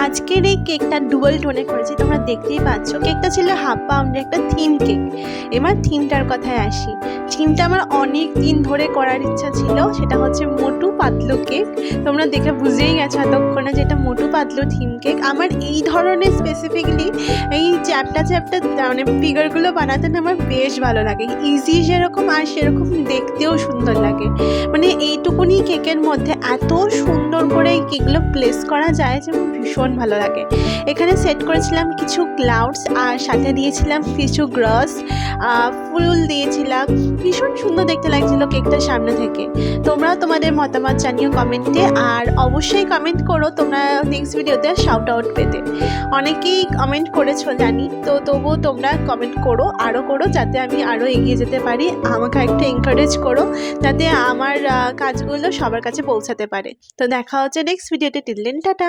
আজকের এই কেকটা ডুয়াল টোনে করেছি, তোমরা দেখতেই পাচ্ছ। কেকটা ছিল হাফ পাউন্ডের একটা থিম কেক। এবার থিমটার কথায় আসি। থিমটা আমার অনেক দিন ধরে করার ইচ্ছা ছিল, সেটা হচ্ছে মোটু পাতলু কেক। তোমরা দেখে বুঝেই গেছো এতক্ষণে যে এটা মোটু পাতলু থিম কেক। আমার এই ধরনের স্পেসিফিকলি এই চ্যাপটা চ্যাপটা মানে ফিগারগুলো বানাতে না আমার বেশ ভালো লাগে। ইজি যেরকম আর সেরকম দেখতেও সুন্দর লাগে। মানে এইটুকুনি কেকের মধ্যে এত সুন্দর করে এই কেকগুলো প্লেস করা যায় যে আমার ভীষণ ভালো লাগে। এখানে সেট করেছিলাম কিছু ক্লাউডস আর সাথে দিয়েছিলাম কিছু গ্রস, ফুল দিয়েছিলাম। ভীষণ সুন্দর দেখতে লাগছিল কেকটার সামনে থেকে। তোমরাও তোমাদের মতামত জানিও কমেন্টে, আর অবশ্যই কমেন্ট করো তোমরা নেক্সট ভিডিওতে শাউট আউট পেতে। অনেকেই কমেন্ট করেছো জানি, তো তবুও তোমরা কমেন্ট করো, আরও করো, যাতে আমি আরও এগিয়ে যেতে পারি। আমাকে একটু এনকারেজ করো যাতে আমার কাজগুলো সবার কাছে পৌঁছাতে পারে। তো দেখা হচ্ছে নেক্সট ভিডিওতে। Till then tata.